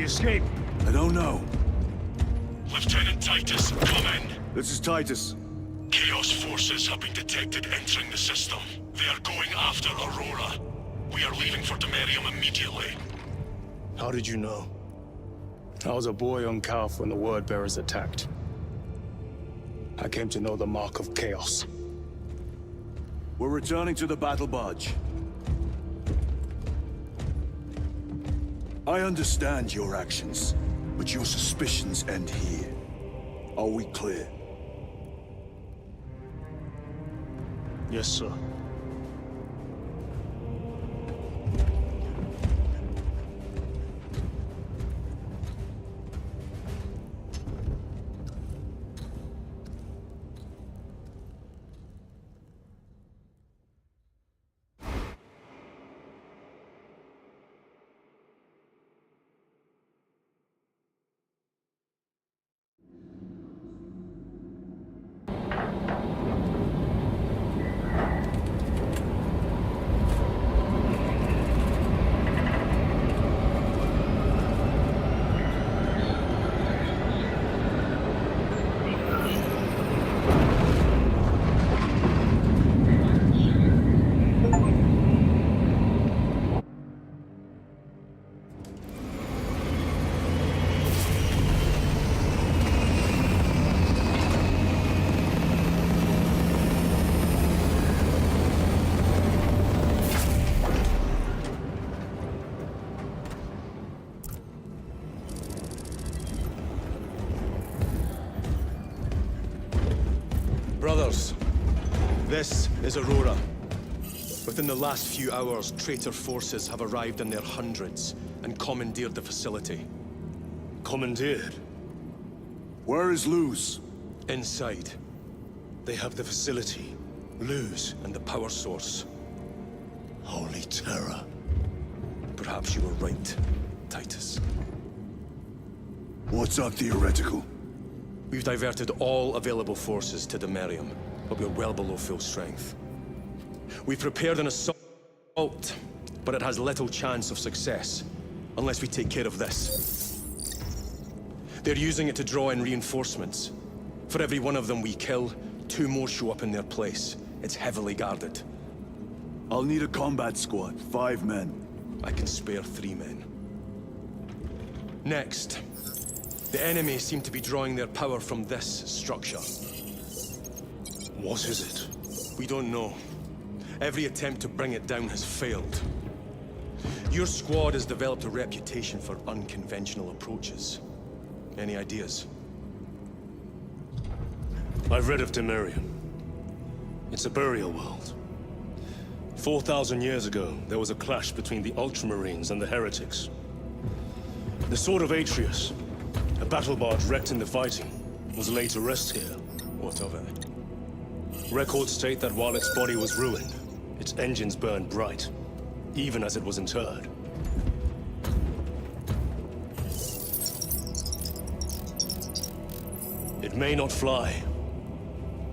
escape? I don't know. Lieutenant Titus, come in. This is Titus. Chaos forces have been detected entering the system. They are going after Aurora. We are leaving for Demerium immediately. How did you know? I was a boy on Calf when the Word Bearers attacked. I came to know the mark of chaos. We're returning to the battle barge. I understand your actions, but your suspicions end here. Are we clear? Yes, sir. Brothers, this is Aurora. Within the last few hours, traitor forces have arrived in their hundreds and commandeered the facility. Commandeered? Where is Luz? Inside, they have the facility, Luz, and the power source. Holy terror. Perhaps you were right, Titus. What's our theoretical? We've diverted all available forces to Demerium, but we're well below full strength. We've prepared an assault, but it has little chance of success, unless we take care of this. They're using it to draw in reinforcements. For every one of them we kill, 2 more show up in their place. It's heavily guarded. I'll need a combat squad, 5 men. I can spare 3 men. Next, the enemy seem to be drawing their power from this structure. What is it? We don't know. Every attempt to bring it down has failed. Your squad has developed a reputation for unconventional approaches. Any ideas? I've read of Demerium. It's a burial world. 4,000 years ago, there was a clash between the Ultramarines and the Heretics. The Sword of Atreus, a battle barge wrecked in the fighting, was laid to rest here. What of it? Records state that while its body was ruined, its engines burned bright, even as it was interred. It may not fly,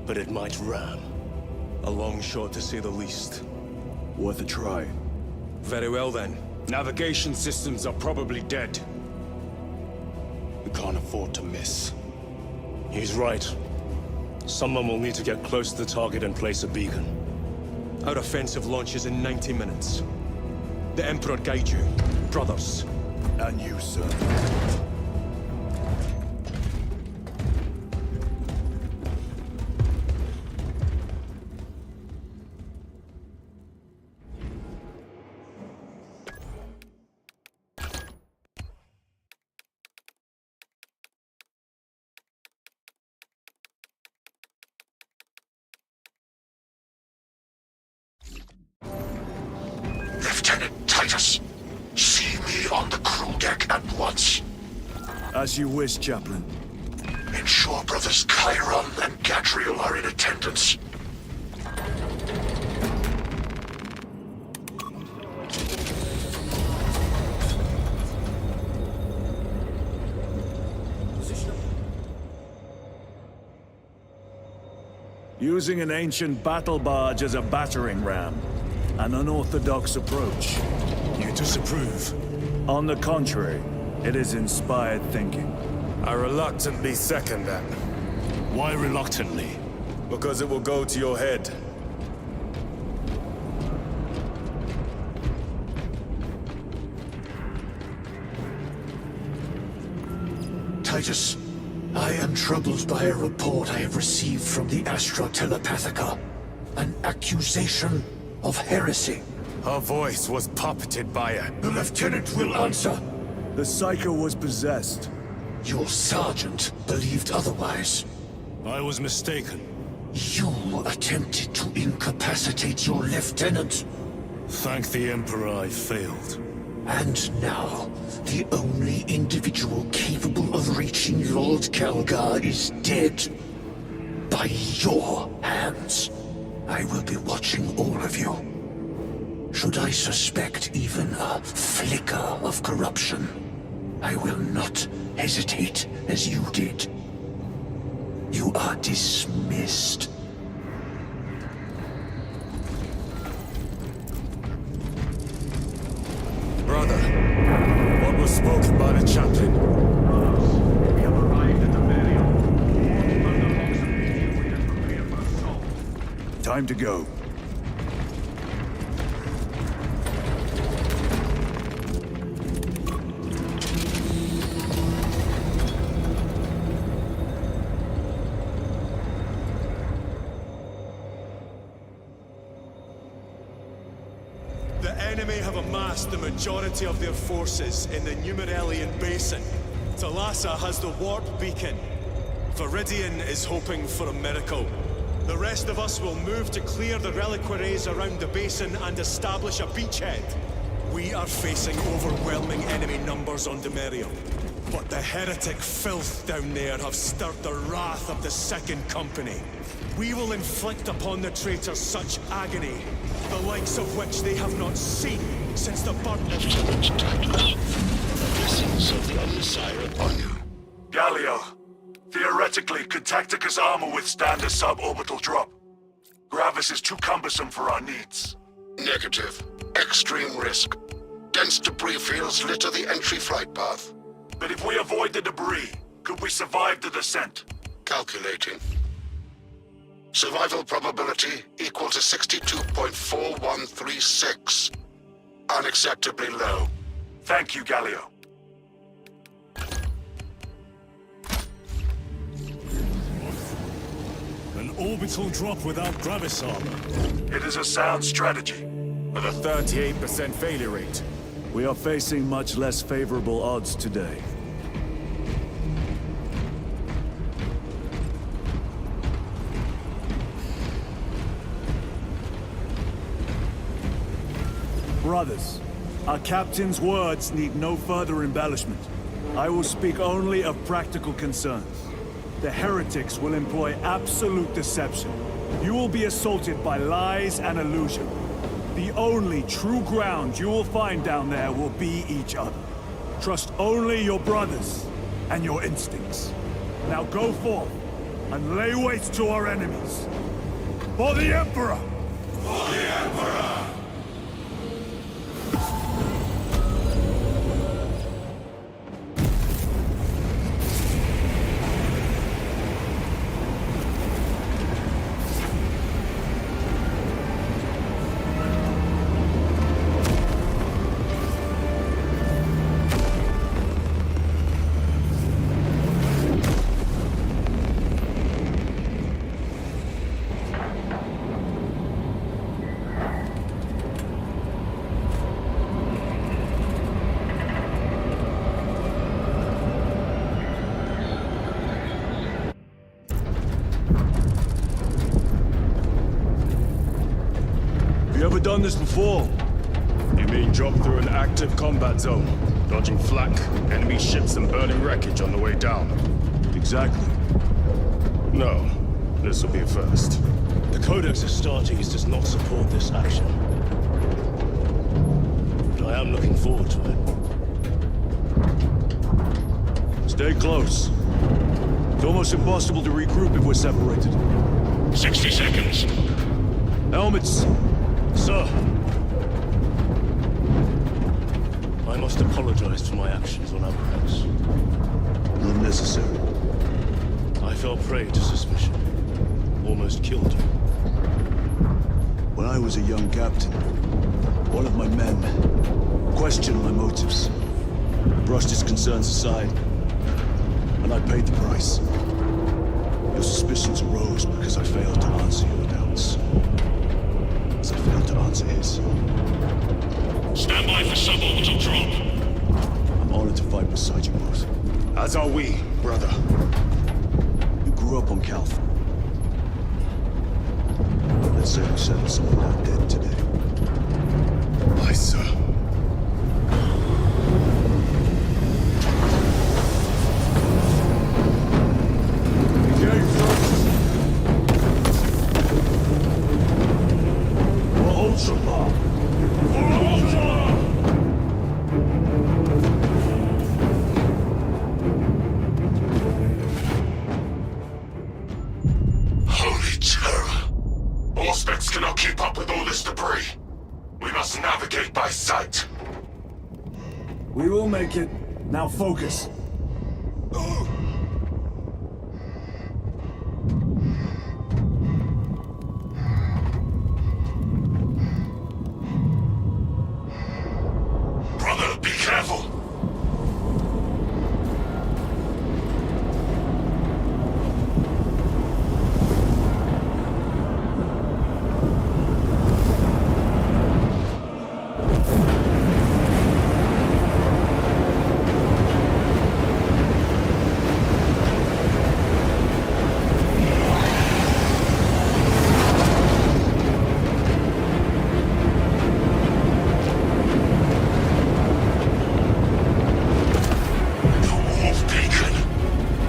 but it might ram. A long shot, to say the least. Worth a try. Very well, then. Navigation systems are probably dead. We can't afford to miss. He's right. Someone will need to get close to the target and place a beacon. Our offensive launches in 90 minutes. The Emperor guide you, brothers. And you, sir. Lieutenant Titus, see me on the crew deck at once. As you wish, Chaplain. Ensure brothers Chiron and Gadriel are in attendance. Using an ancient battle barge as a battering ram. An unorthodox approach. You disapprove? On the contrary, it is inspired thinking. I reluctantly second that. Why reluctantly? Because it will go to your head. Titus, I am troubled by a report I have received from the Astra Telepathica. An accusation of heresy. Her voice was puppeted by a... The lieutenant will answer. The Psycho was possessed. Your sergeant believed otherwise. I was mistaken. You attempted to incapacitate your lieutenant. Thank the Emperor I failed. And now, the only individual capable of reaching Lord Kelgar is dead. By your hands. I will be watching all of you. Should I suspect even a flicker of corruption, I will not hesitate as you did. You are dismissed. Brother, what was spoken by the chaplain? We have arrived at the Merium. Under locks and key, we have prepared for assault. Time to go. The enemy have amassed the majority of their forces in the Numerelian Basin. Thalassa has the warp beacon. Viridian is hoping for a miracle. The rest of us will move to clear the reliquaries around the basin and establish a beachhead. We are facing overwhelming enemy numbers on Demerium. But the heretic filth down there have stirred the wrath of the Second Company. We will inflict upon the traitors such agony, the likes of which they have not seen since the burden of... Lieutenant Titus, the blessings of the Omnissiah upon you. Galio, theoretically, could Tactica's armor withstand a suborbital drop? Gravis is too cumbersome for our needs. Negative. Extreme risk. Dense debris fields litter the entry flight path. But if we avoid the debris, could we survive the descent? Calculating. Survival probability equal to 62.4136. Unacceptably low. Thank you, Galio. An orbital drop without Gravis armor. It is a sound strategy. With a 38% failure rate. We are facing much less favorable odds today. Brothers, our captain's words need no further embellishment. I will speak only of practical concerns. The heretics will employ absolute deception. You will be assaulted by lies and illusion. The only true ground you will find down there will be each other. Trust only your brothers and your instincts. Now go forth and lay waste to our enemies. For the Emperor! For the Emperor! You ever done this before? You mean jump through an active combat zone, dodging flak, enemy ships and burning wreckage on the way down? Exactly. No. This will be a first. The Codex Astartes does not support this action. But I am looking forward to it. Stay close. It's almost impossible to regroup if we're separated. 60 seconds. Helmets! Sir! I must apologize for my actions on Abrax. Unnecessary. I fell prey to suspicion. Almost killed you. When I was a young captain, one of my men questioned my motives. Brushed his concerns aside, and I paid the price. Your suspicions arose because I failed to answer your doubts. As I failed to answer his. Stand by for suborbital drop. I'm honored to fight beside you both. As are we, brother. You grew up on Calth. Let's say we settled someone down dead today. Aye, sir. Holy terror! Auspex cannot keep up with all this debris. We must navigate by sight. We will make it. Now focus. Brother, be careful.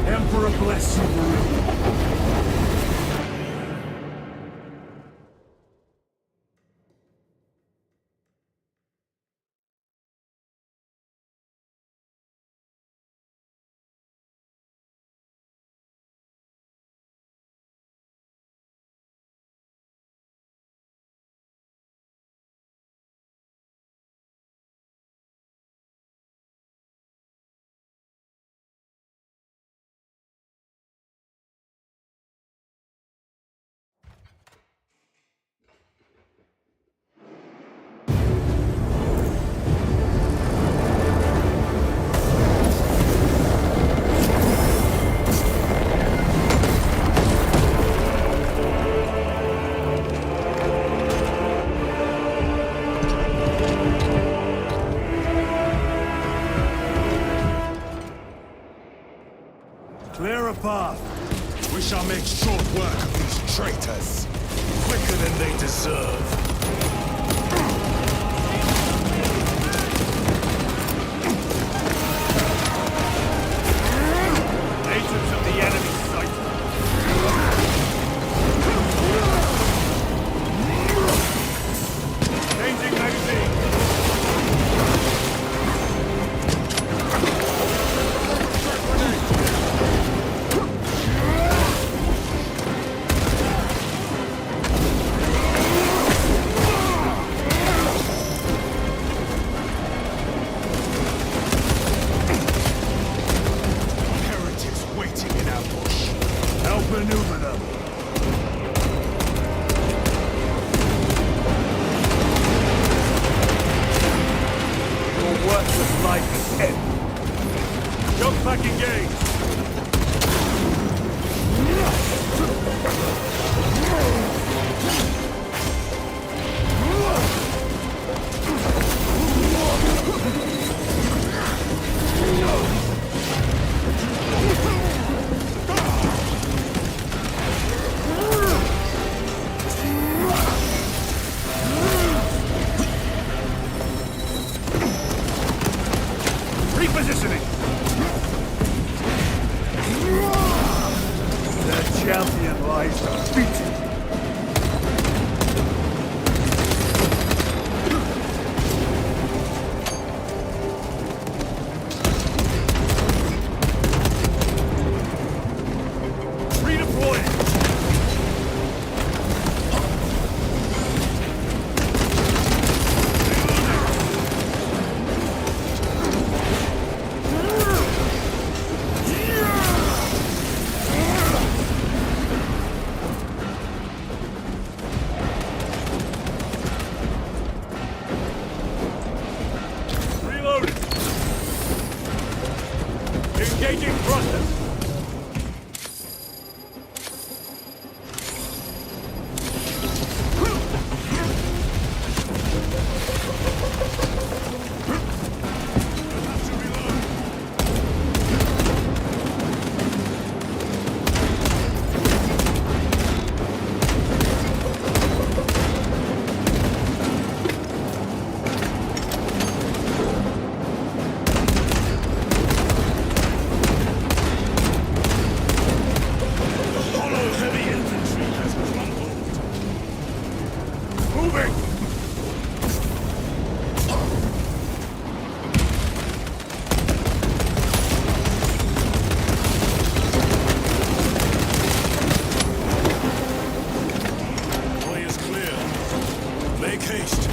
Emperor bless you, Marine. path. We shall make short work of these traitors. Quicker than they deserve. Agents of the enemy sighted. Changing magazine. Heretics waiting in ambush. Help maneuver them. Your worthless life is end. Jump back engaged. Repositioning. The champion lies defeated. Redeploying. Reloading. Engaging thrusters. Hollow heavy infantry has crumbled. Moving! Way is clear. Make haste.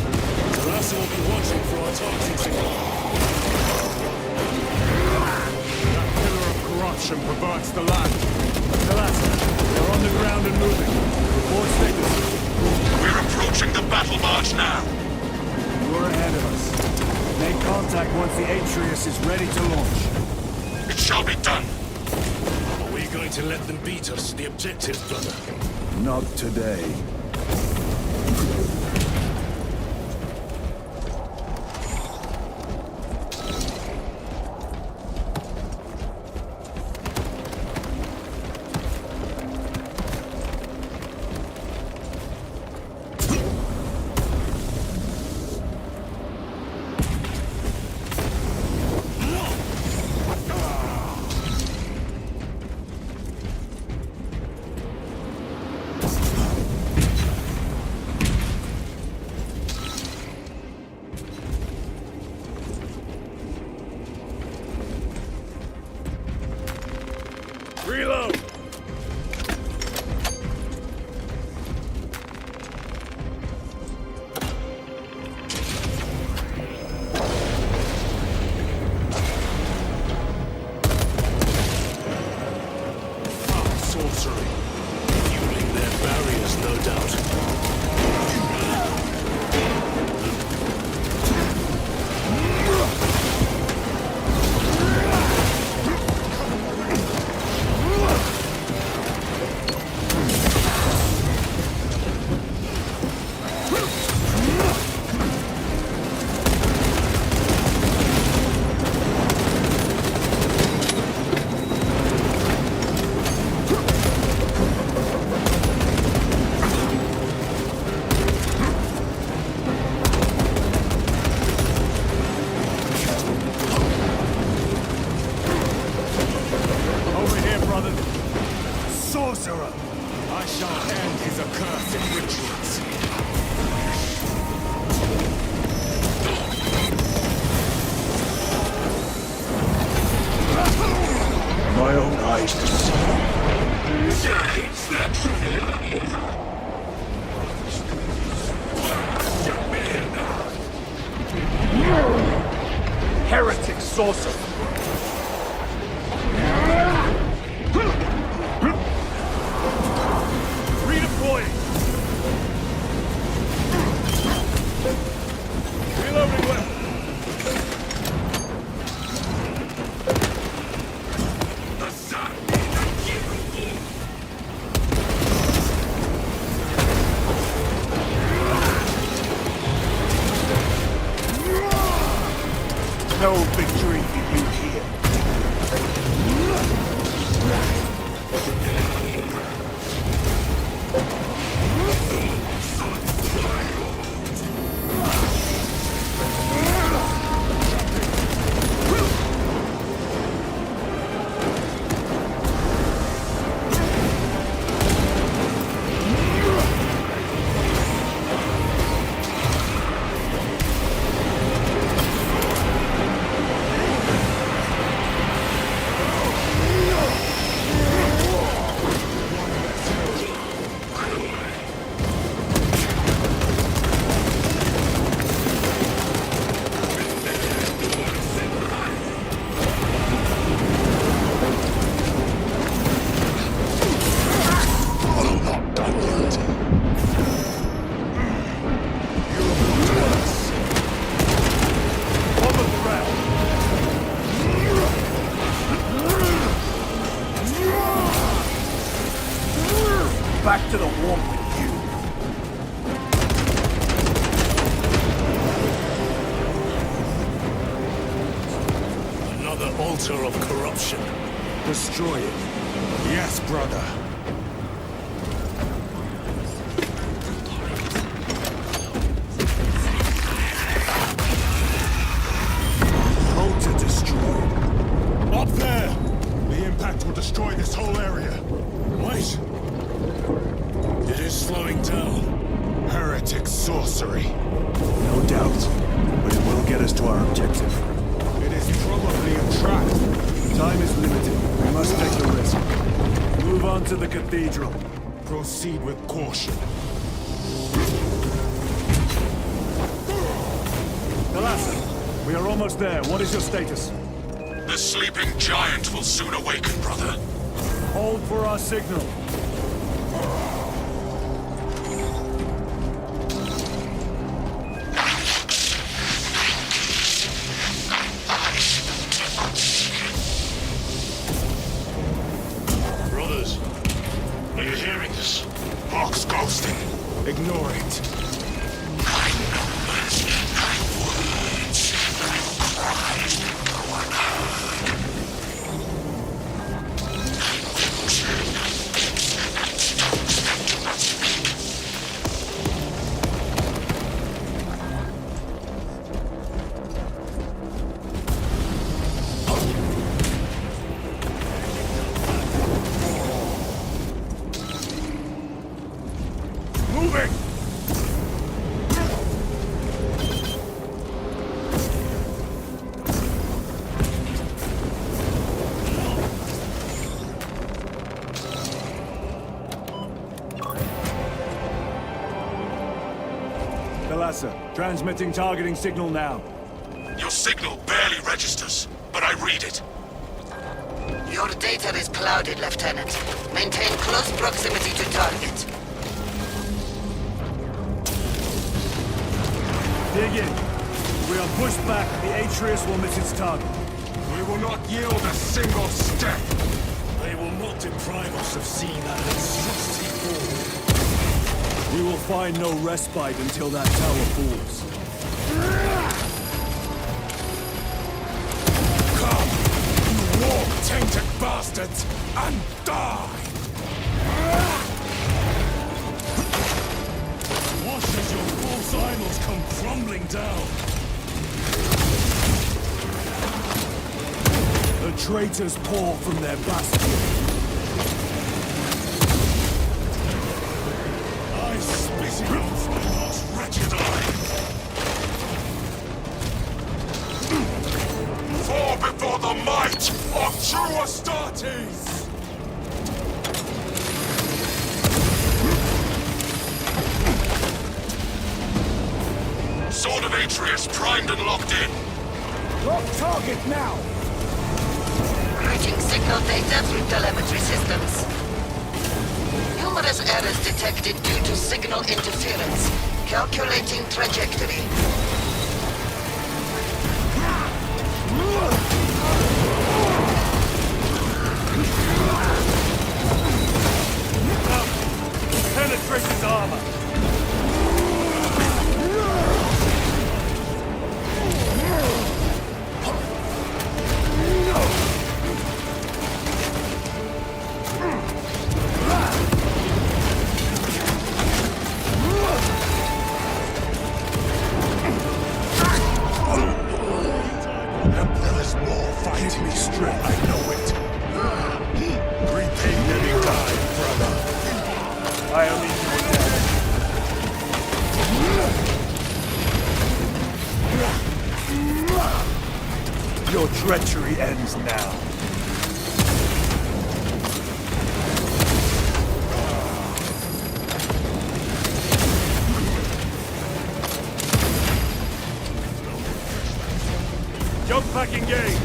Tarassa will be watching for our targeting signal. That pillar of corruption perverts the land. Talassa, they're on the ground and moving. Report status. We're approaching the battle barge now. You're ahead of us. Make contact once the Atreus is ready to launch. It shall be done. Are we going to let them beat us to the objective, brother? Not today. Reload! Sorcery. Fueling their barriers, no doubt. sorcerer. I shall end his accursed rituals. My own eyes to see. Heretic sorcerer. Redeploying. Reloading weapon. No victory for you here. Back to the warp with you. Another altar of corruption. Destroy it. Yes, brother. Altar destroyed. Up there! The impact will destroy this whole area. Wait! It is slowing down. Heretic sorcery. No doubt. But it will get us to our objective. It is probably a trap. Time is limited. We must take the risk. Move on to the cathedral. Proceed with caution. Thalassa, we are almost there. What is your status? The sleeping giant will soon awaken, brother. Hold for our signal. Brothers, are you hearing this? Box ghosting. Ignore it. Moving! Thalassa, transmitting targeting signal now. Your signal barely registers, but I read it. Your data is clouded, Lieutenant. Maintain close proximity to target. Dig in. If we are pushed back, the Atreus will miss its target. We will not yield a single step. They will not deprive us of seeing that monstrosity fall. We will find no respite until that tower falls. Come, you warp-tainted bastards, and die! Watch as your false idols come crumbling down. The traitors pour from their bastion. of true Astartes! Sword of Atreus primed and locked in. Lock target now! Reaching signal data through telemetry systems. Numerous errors detected due to signal interference. Calculating trajectory. Penetrate his armor! There is more fight. Give me strength. I know it. Repay any time, brother. I only do it now. Your treachery ends now. Jump pack engaged!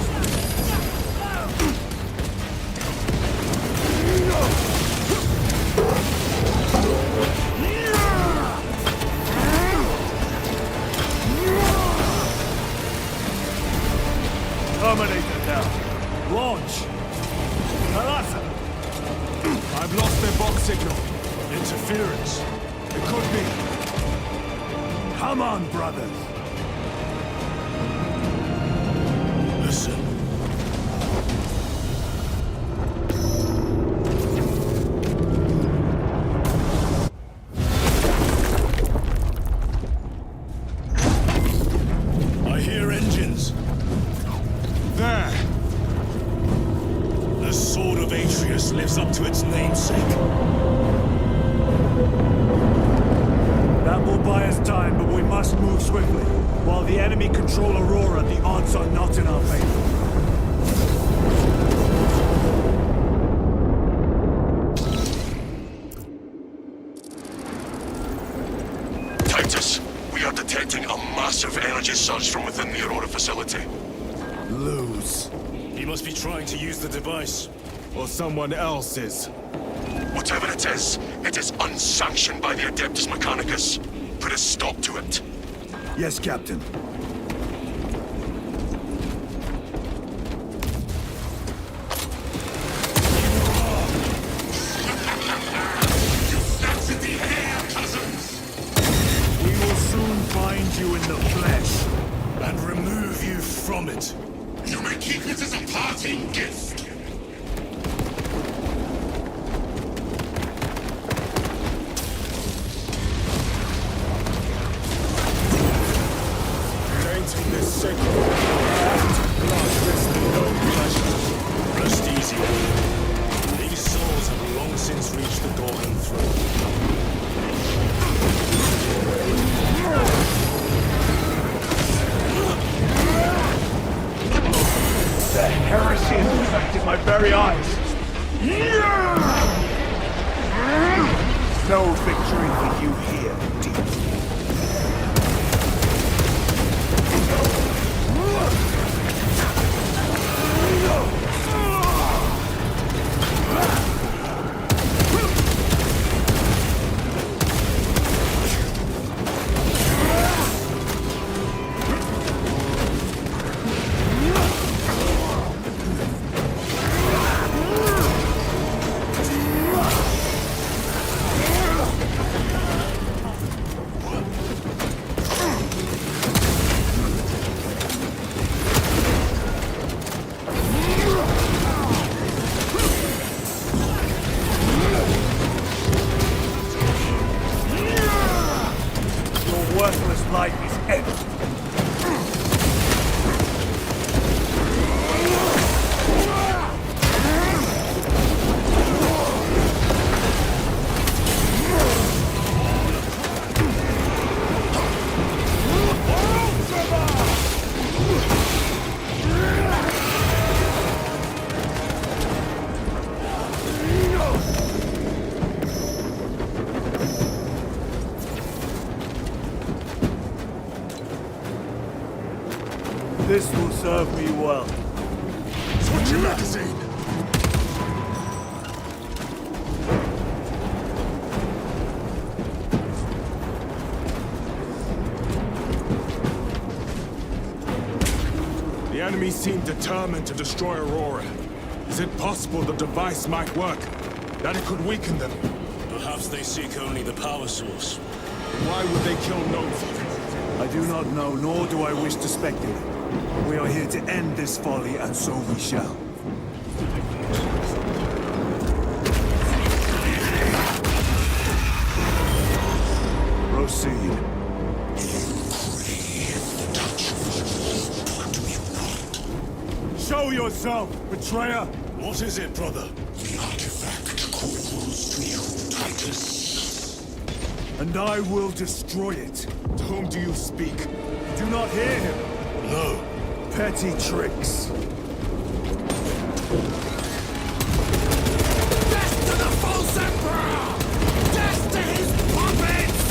Terminator down. Launch! Thalassa! I've lost their box signal. Interference. It could be. Come on, brothers. Listen. I hear engines. There! The Sword of Atreus lives up to its namesake. That will buy us time, but we must move swiftly. While the enemy control Aurora, the odds are not in our favor. Titus, we are detecting a massive energy surge from within the Aurora facility. Lose. He must be trying to use the device. Or someone else is. Whatever it is unsanctioned by the Adeptus Mechanicus. Put a stop to it. Yes, Captain. We will soon find you in the flesh. And remove you from it. You may keep it as a parting gift. Tainting this sacred blood risks no pleasure. Rest easy, Owen. These souls have long since reached the Golden Throne. The heresy has infected my very eyes. No victory for you here, deep. serve me well. Switch your magazine! The enemy seem determined to destroy Aurora. Is it possible the device might work? That it could weaken them? Perhaps they seek only the power source. Why would they kill Nova? I do not know, nor do I wish to speculate. We are here to end this folly, and so we shall. Proceed. Show yourself, betrayer! What is it, brother? The artifact calls to you, Titus. And I will destroy it. To whom do you speak? Do not hear him. No. Petty tricks. Death to the false emperor! Death to his puppets!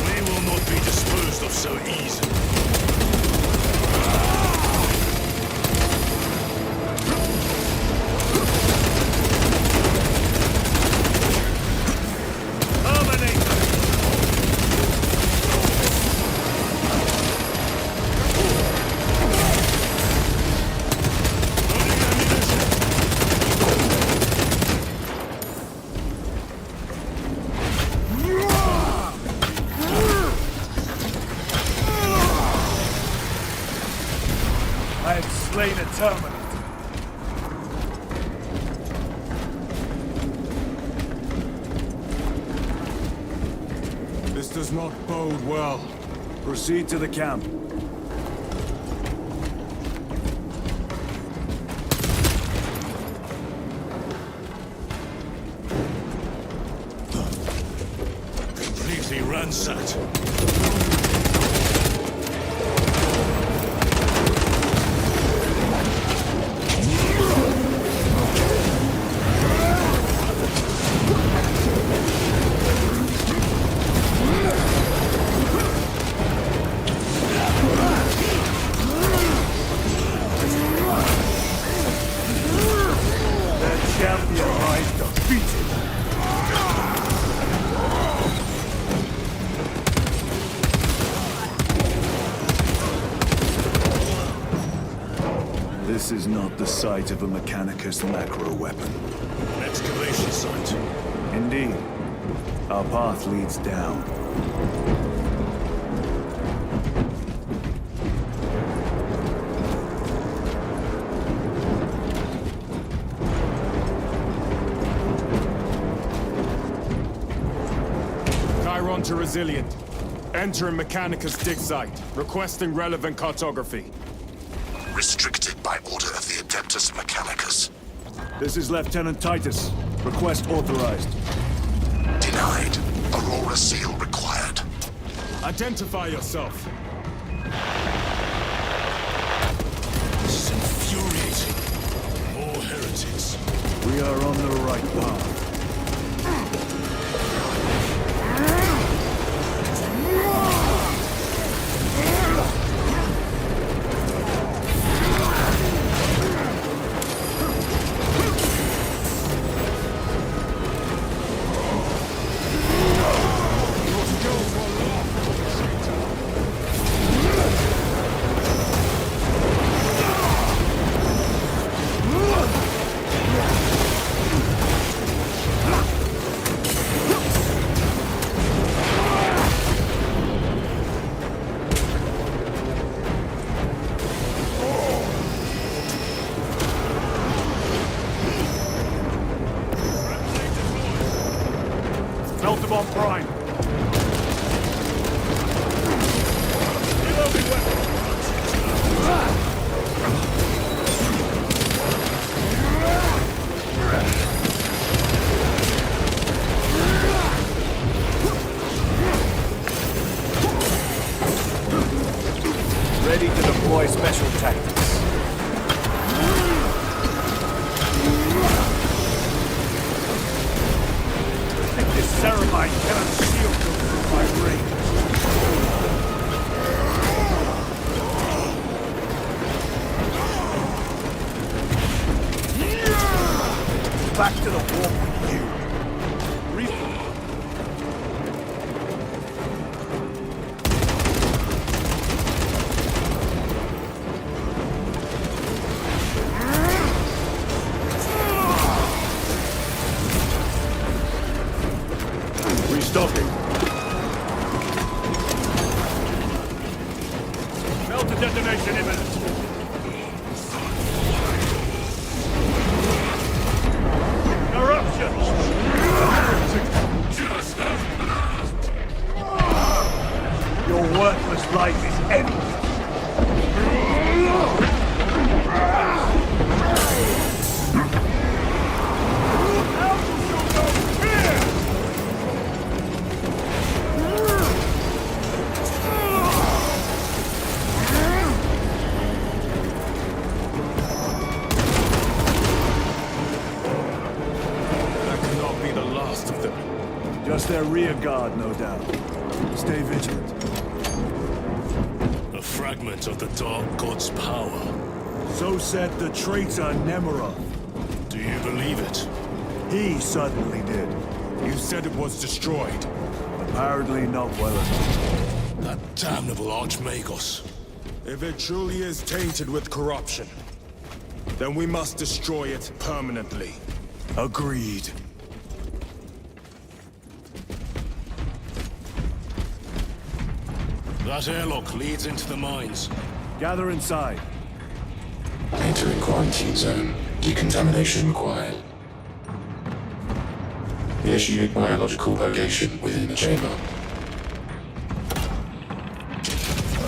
We will not be disposed of so easily. I have slain a Terminator. This does not bode well. Proceed to the camp. Completely ransacked. Champion lies defeated. This is not the site of a Mechanicus macro weapon. An excavation site. Indeed. Our path leads down. Chiron to Resilient. Entering Mechanicus dig site. Requesting relevant cartography. Restricted by order of the Adeptus Mechanicus. This is Lieutenant Titus. Request authorized. Denied. Aurora seal required. Identify yourself. This is infuriating. More heretics. We are on the right path. back to the warp with you. Restocking. Melter detonation imminent. Eruption! Your worthless life is ended. Just their rear guard, no doubt. Stay vigilant. A fragment of the Dark God's power. So said the traitor Nemeroth. Do you believe it? He certainly did. You said it was destroyed. Apparently not well enough. That damnable Archmagos. If it truly is tainted with corruption, then we must destroy it permanently. Agreed. That airlock leads into the mines. Gather inside. Entering quarantine zone. Decontamination required. Initiate biological purgation within the chamber.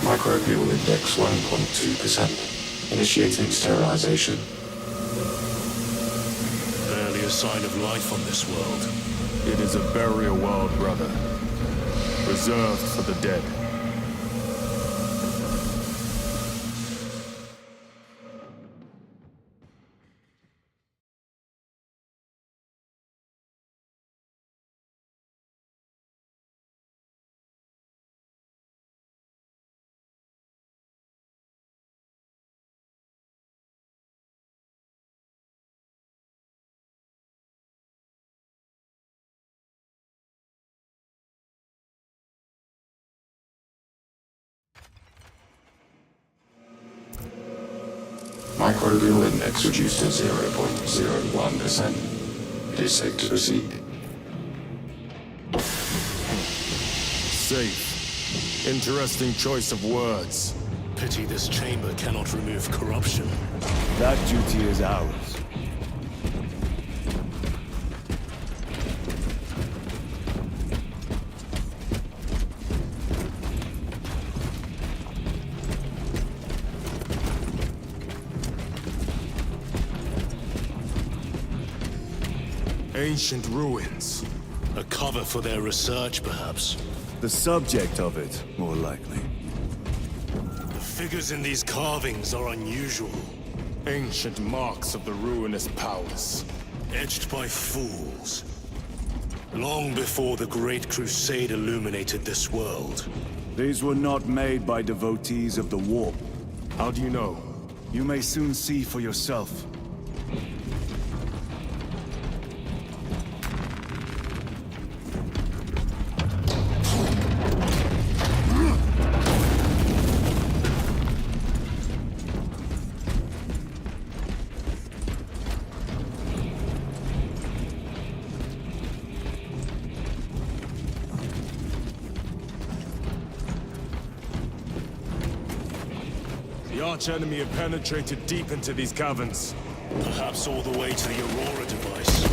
Microbial index 1.2%. Initiating sterilization. Barely a sign of life on this world. It is a burial world, brother. Reserved for the dead. Microbial index reduced to 0.01%. It is safe to proceed. Safe. Interesting choice of words. Pity this chamber cannot remove corruption. That duty is ours. Ancient ruins. A cover for their research, perhaps. The subject of it, more likely. The figures in these carvings are unusual. Ancient marks of the ruinous powers. Etched by fools. Long before the Great Crusade illuminated this world. These were not made by devotees of the warp. How do you know? You may soon see for yourself. The arch-enemy have penetrated deep into these caverns. Perhaps all the way to the Aurora device.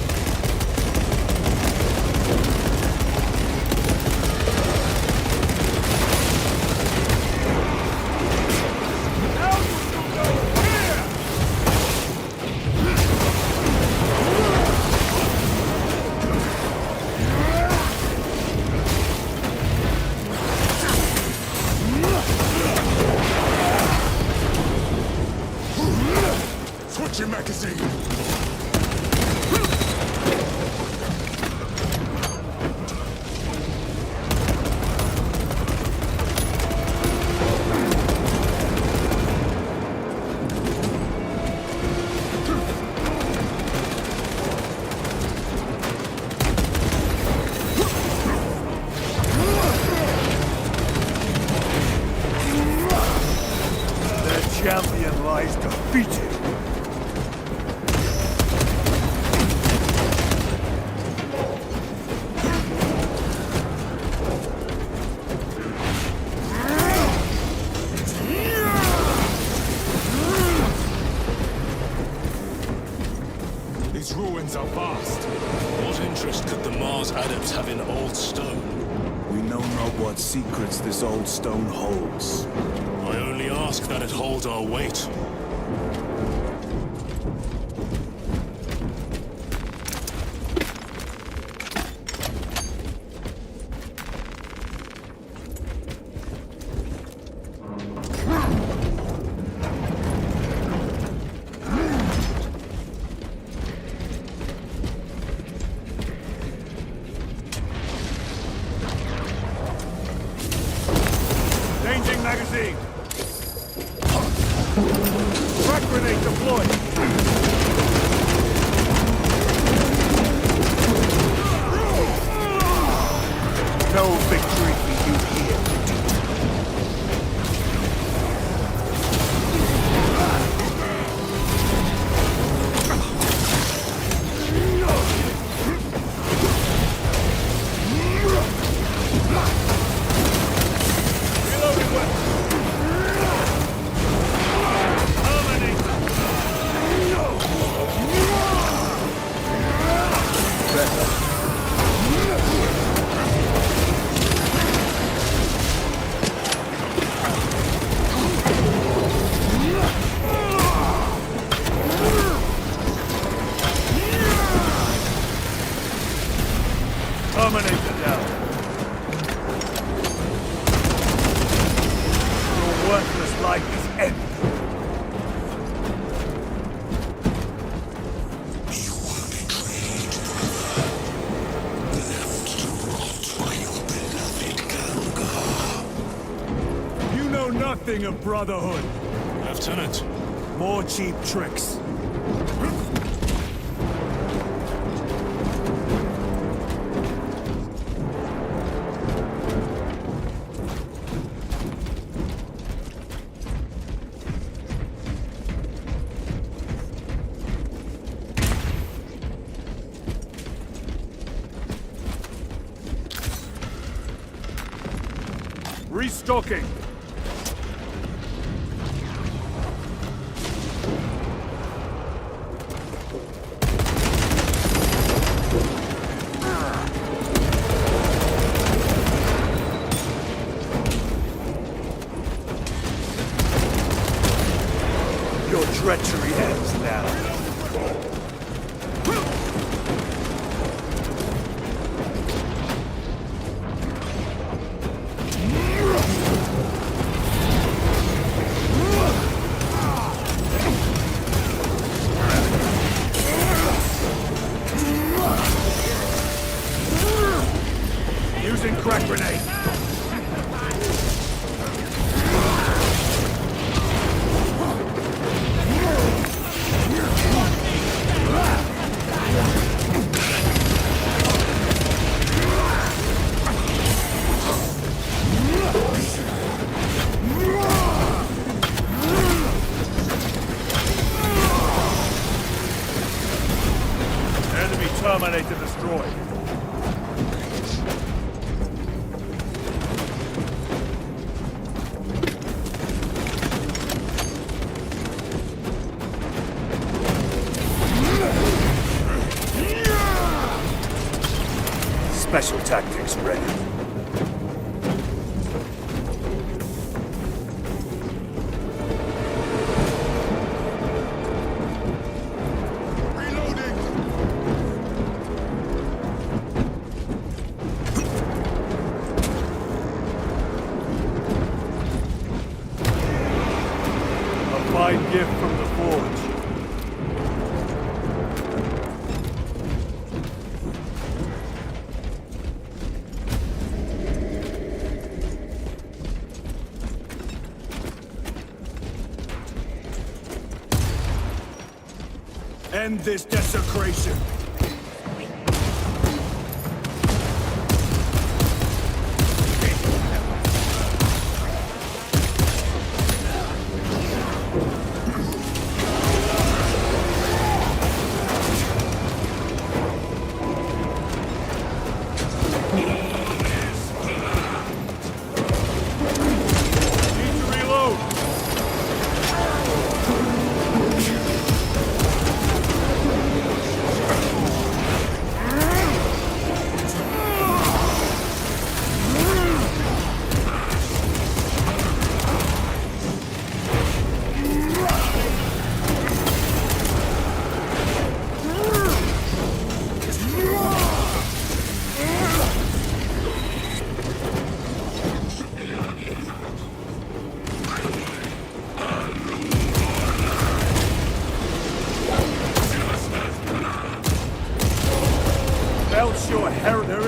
Switch your magazine! These ruins are vast. What interest could the Mars adepts have in old stone? We know not what secrets this old stone holds. I only ask that it hold our weight. Changing magazine! Frag grenade deployed! No victory for you here. Reloading weapon! Terminator down. Your worthless life is ended. You were betrayed, left to rot by your beloved Galgar. You know nothing of brotherhood. Lieutenant, More cheap tricks. Restocking. Your treachery ends now. Using crack grenade. Enemy Terminator destroyed. Special tactics ready. A fine gift from the forge. End this desecration. Need to reload.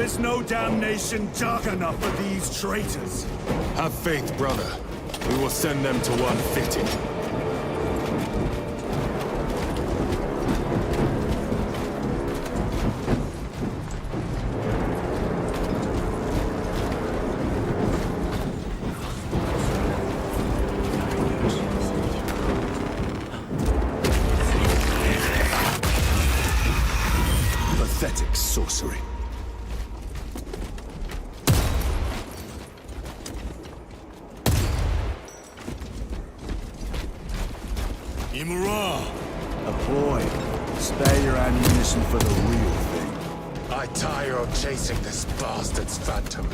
is no damnation dark enough for these traitors. Have faith, brother. We will send them to one fitting. Pathetic sorcery. Imura! A ploy. Spare your ammunition for the real thing. I tire of chasing this bastard's phantom.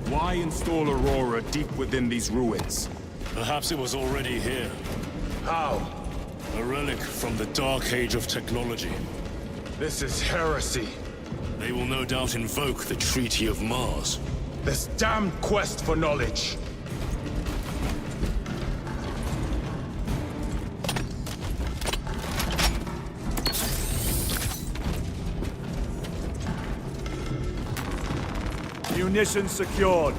Why install Aurora deep within these ruins? Perhaps it was already here. How? A relic from the Dark Age of technology. This is heresy. They will no doubt invoke the Treaty of Mars. This damned quest for knowledge. Munitions secured.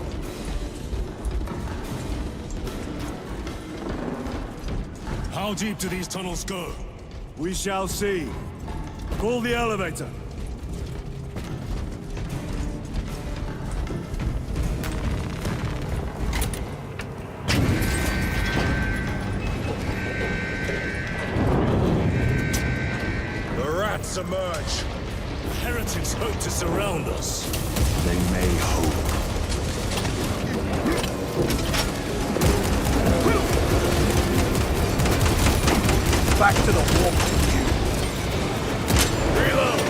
How deep do these tunnels go? We shall see. Call the elevator. The rats emerge. The heretics hope to surround us. They may hope. Back to the warp. Reload!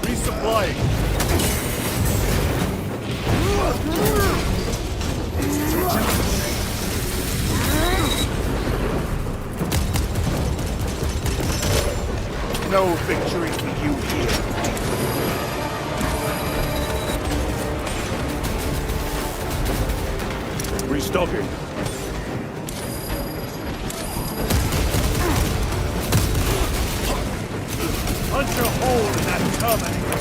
Resupplying. No victory for you here. Restocking. Punch a hole in that terminator.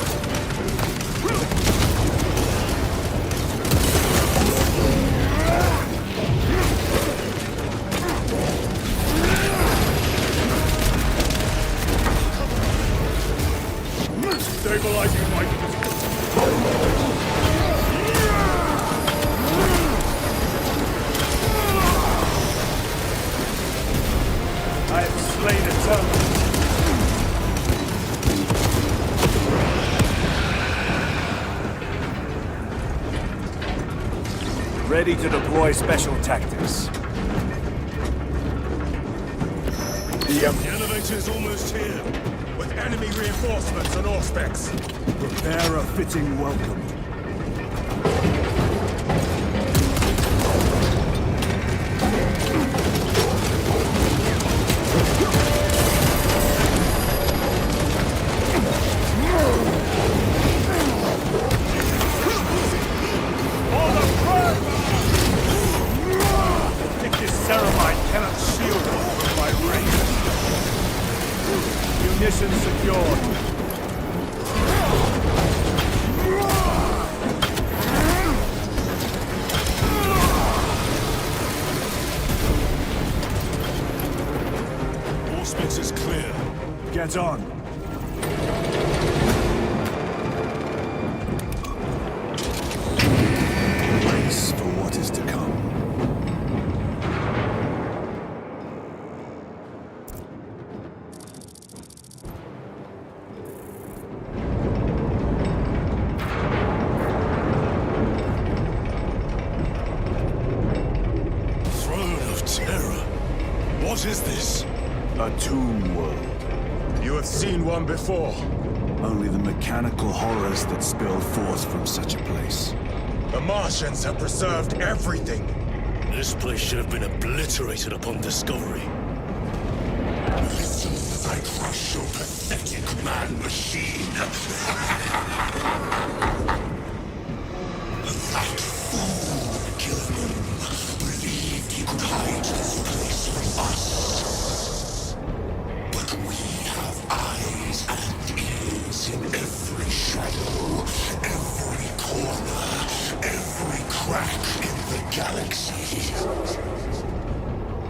Stabilizing my I have slain a terminal. Ready to deploy special tactics. The elevator is almost here. With enemy reinforcements and auspex. Prepare a fitting welcome. Ceramide cannot shield us from my range. Munitions secured. Auspex is clear. Get on. Brace for what is to come. What is this? A tomb world. You have seen one before. Only the mechanical horrors that spill forth from such a place. The Martians have preserved everything. This place should have been obliterated upon discovery. Listen as I crush your pathetic man-machine. galaxy.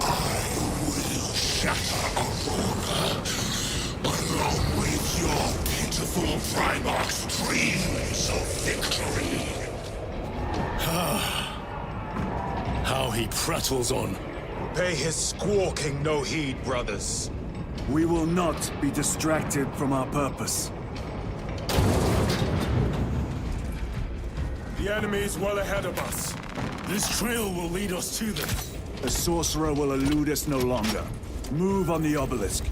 I will shatter Aurora, along with your pitiful Primarch's dreams of victory. How he prattles on. Pay his squawking no heed, brothers. We will not be distracted from our purpose. The enemy is well ahead of us. This trail will lead us to them. The sorcerer will elude us no longer. Move on the obelisk.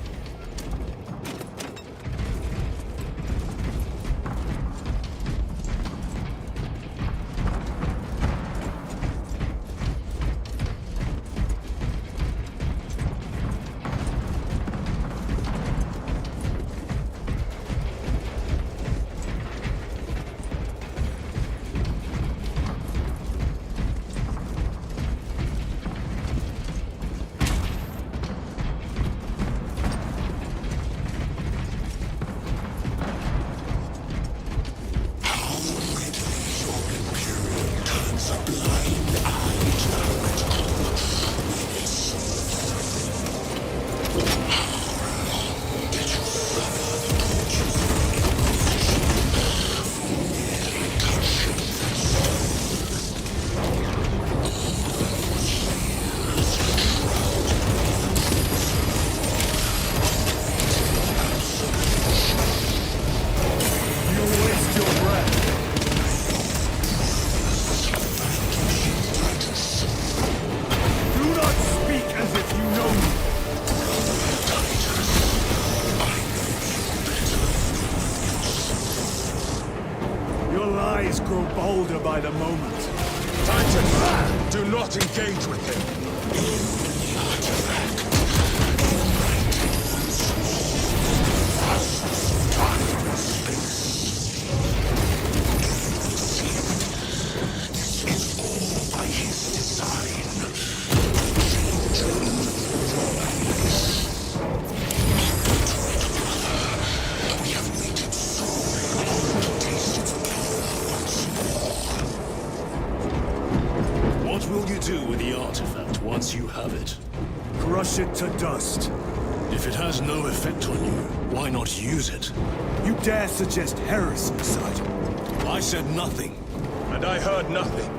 Grow bolder by the moment. Titan, do not engage with him. What will you do with the artifact once you have it? Crush it to dust. If it has no effect on you, why not use it? You dare suggest heresy, Sergeant? I said nothing. And I heard nothing.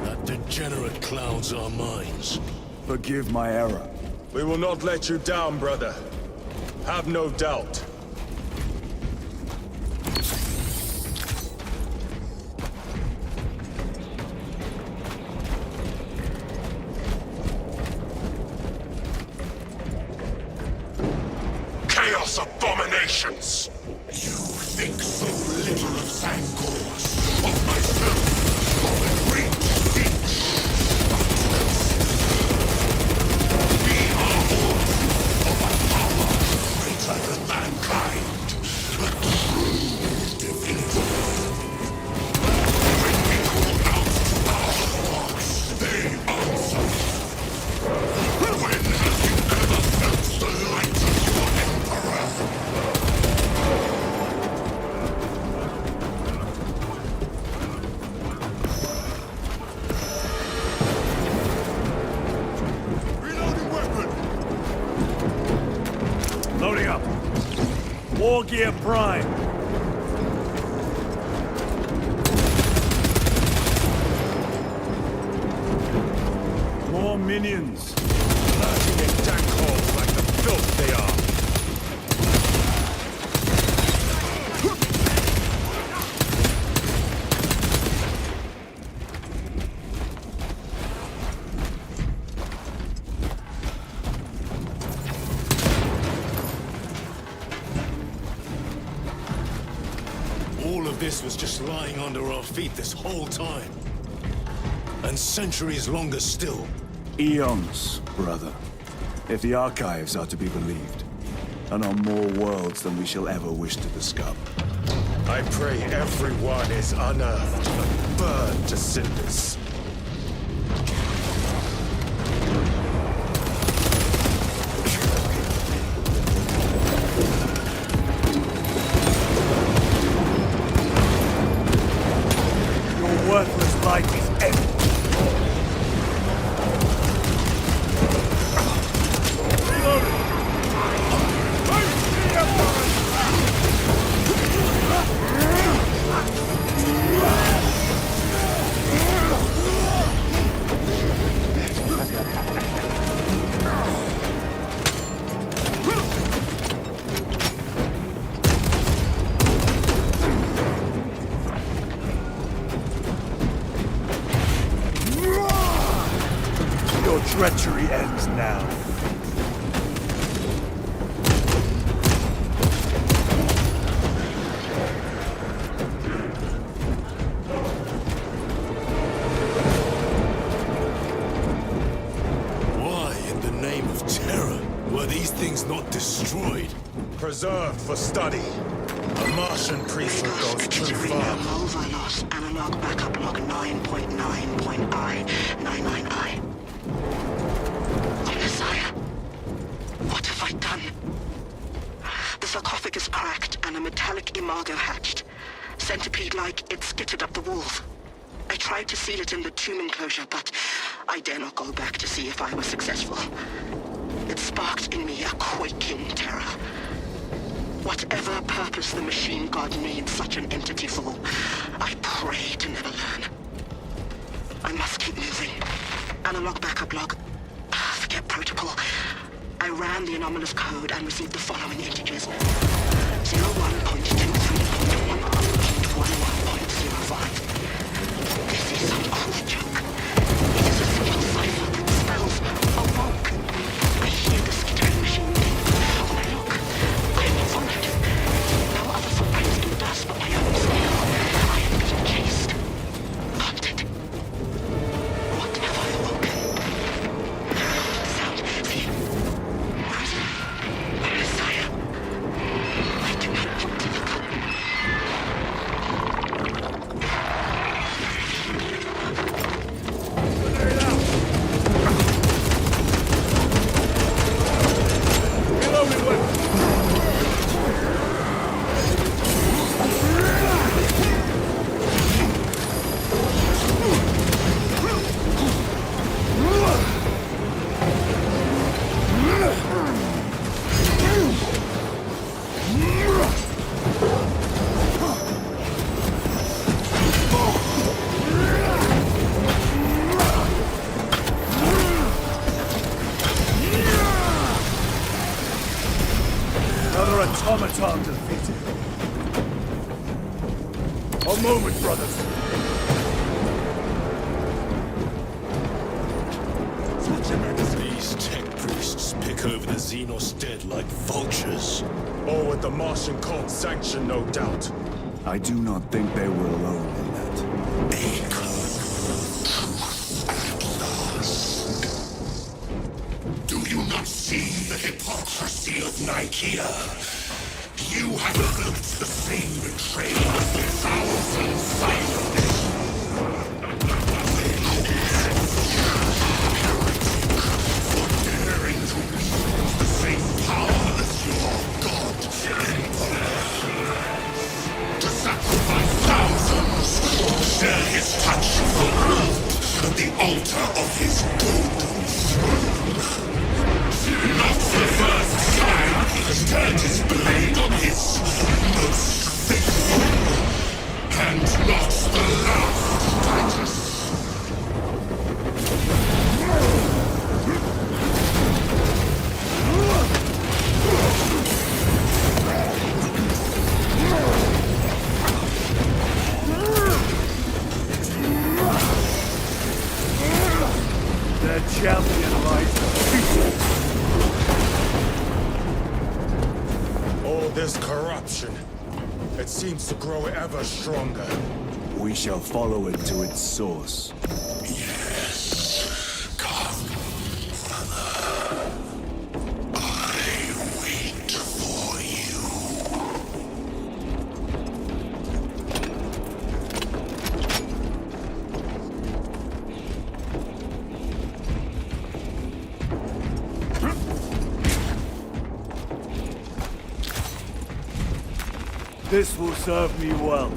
That degenerate clouds our minds. Forgive my error. We will not let you down, brother. Have no doubt. Chaos abominations! You think so little of Sangors, of myself, of the great speech. We are all of a power greater than mankind, a true divinity. When we call out to our gods, they answer. When have you ever felt the light of your Emperor? Reloading weapon! Loading up. War Gear Prime. More minions. Lurking in dank holes like the filth they are. All of this was just lying under our feet this whole time. And centuries longer still. Eons, brother. If the archives are to be believed. And on more worlds than we shall ever wish to discover. I pray everyone is unearthed and burned to cinders. Your worthless life is empty. treachery ends now. Why, in the name of terror, were these things not destroyed? Preserved for study. A Martian priesthood goes too far. Over lost. Analog backup log 9.9.I. Messiah. What have I done? The sarcophagus cracked and a metallic imago hatched. Centipede-like, it skittered up the walls. I tried to seal it in the tomb enclosure, but I dare not go back to see if I was successful. It sparked in me a quaking terror. Whatever purpose the machine god made such an entity for, I pray to never learn. I must keep moving. Analog backup log. Forget protocol. I ran the anomalous code and received the following integers. 01.23.11.11.05. This is some cruel joke. It is a simple cipher that spells awoke. I hear the skittering machine ding. When I look, I am followed. No other footprints in the dust but my own snail. I am being chased. Hunted. What have I awoken? Sound. See? Messiah. I do not want to look. Another automaton defeated. A moment, brothers. These tech priests pick over the Xenos dead like vultures. All with the Martian cult's sanction, no doubt. I do not think they were alone in that. Do you not see the hypocrisy of Nicaea? You have evoked the same betrayal as the thousand silent. For daring to wield the same power as your god, Emperor. To sacrifice thousands, share his touch for earth at the altar of his golden throne. Not the first time he has turned his blade on his most faithful, and not the last, Titus. Their champion lies defeated. All this corruption, it seems to grow ever stronger. We shall follow it to its source. Yes, come, brother. I wait for you. This will serve me well.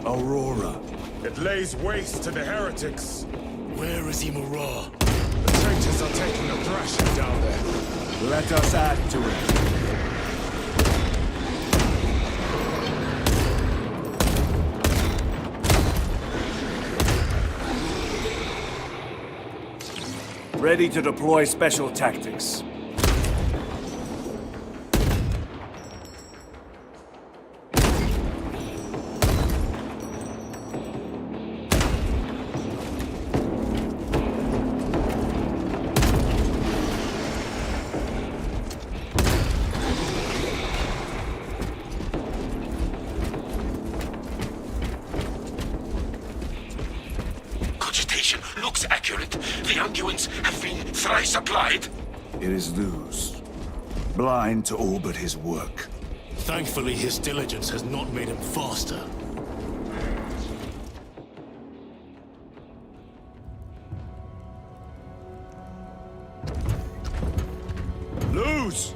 Aurora. It lays waste to the heretics. Where is Imura? The Fighters are taking a thrashing down there. Let us add to it. Ready to deploy special tactics. Cogitation looks accurate. The unguents have been thrice applied. It is Luz, blind to all but his work. Thankfully, his diligence has not made him faster. Luz!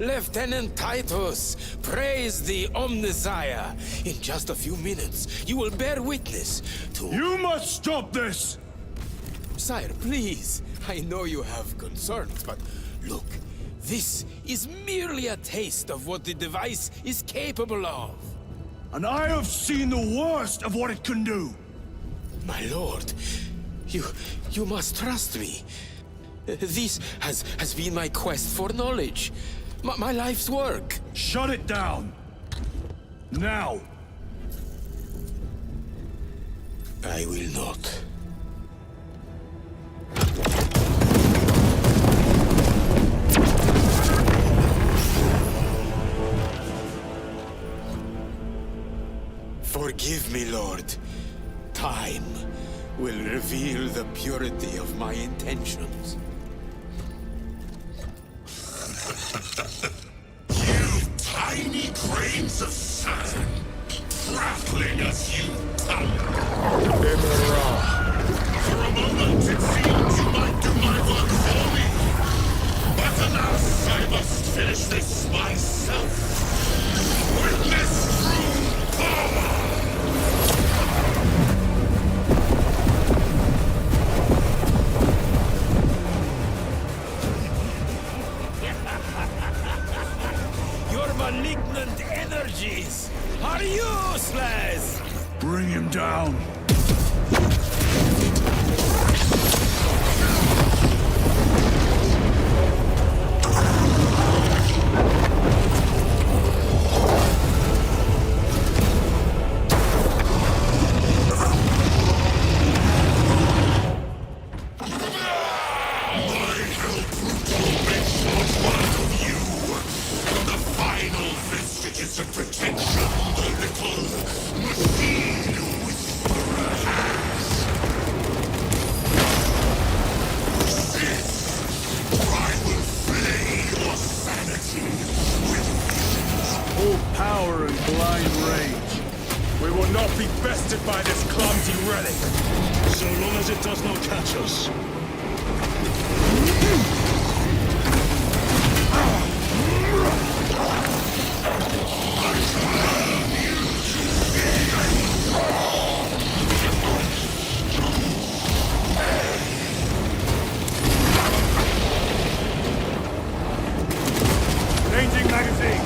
Lieutenant Titus, praise the Omnissiah. In just a few minutes, you will bear witness to... You must stop this! Sire, please. I know you have concerns, but look, this is merely a taste of what the device is capable of. And I have seen the worst of what it can do! My lord, you must trust me. This has been my quest for knowledge. My life's work. Shut it down! Now! I will not. Forgive me, Lord. Time will reveal the purity of my intentions. You tiny grains of sand, prattling as you come. For a moment it seemed you might do my work for me. But alas, I must finish this myself. Witness true power! Your malignant energies are useless! Bring him down! Power and blind rage. We will not be bested by this clumsy relic. So long as it does not catch us. Changing magazine!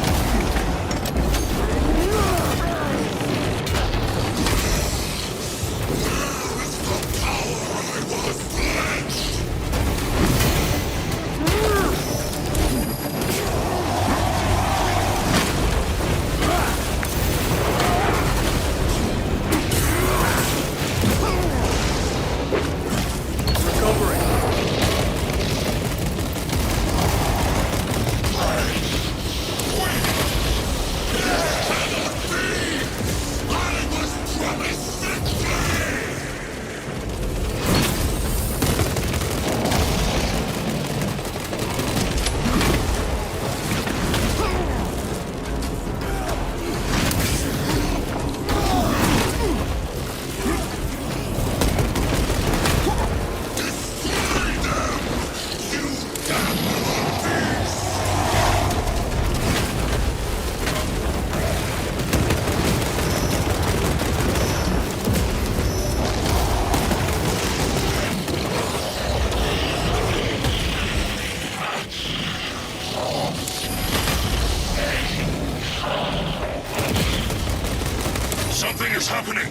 is happening?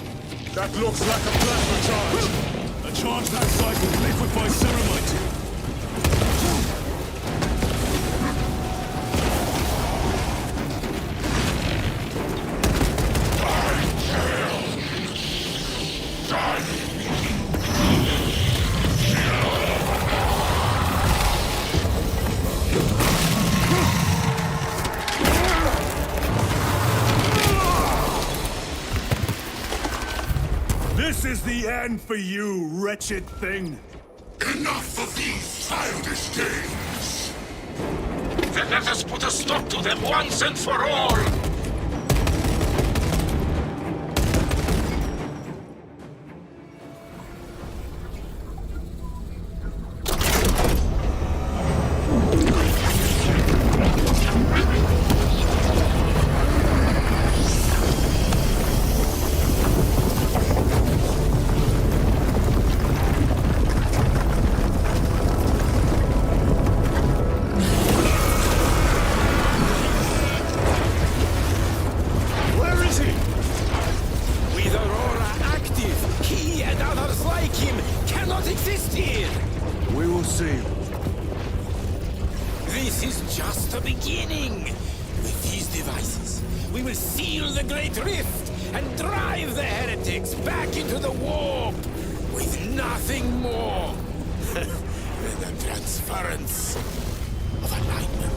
That looks like a plasma charge. A charge that size will liquefy ceramite. This is the end for you, wretched thing. Enough of these childish games! Then let us put a stop to them once and for all! This is just the beginning. With these devices, we will seal the Great Rift and drive the heretics back into the warp with nothing more than the transference of alignment.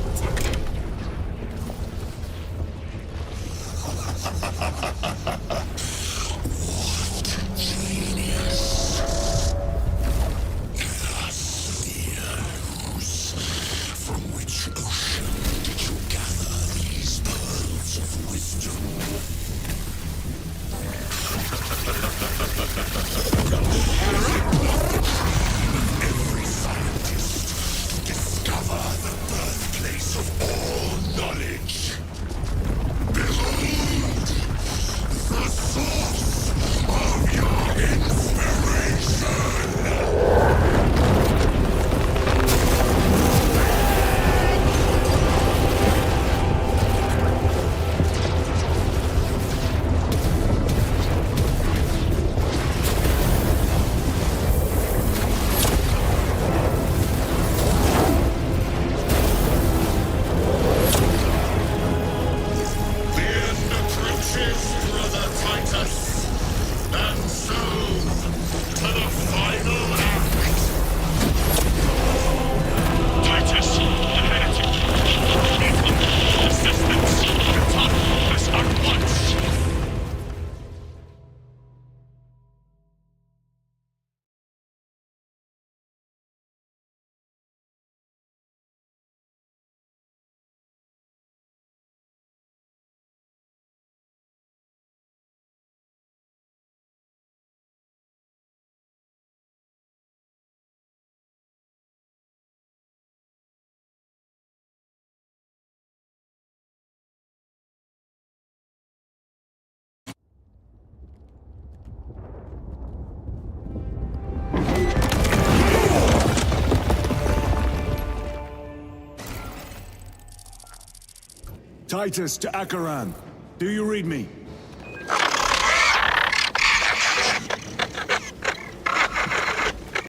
Titus to Akaran. Do you read me?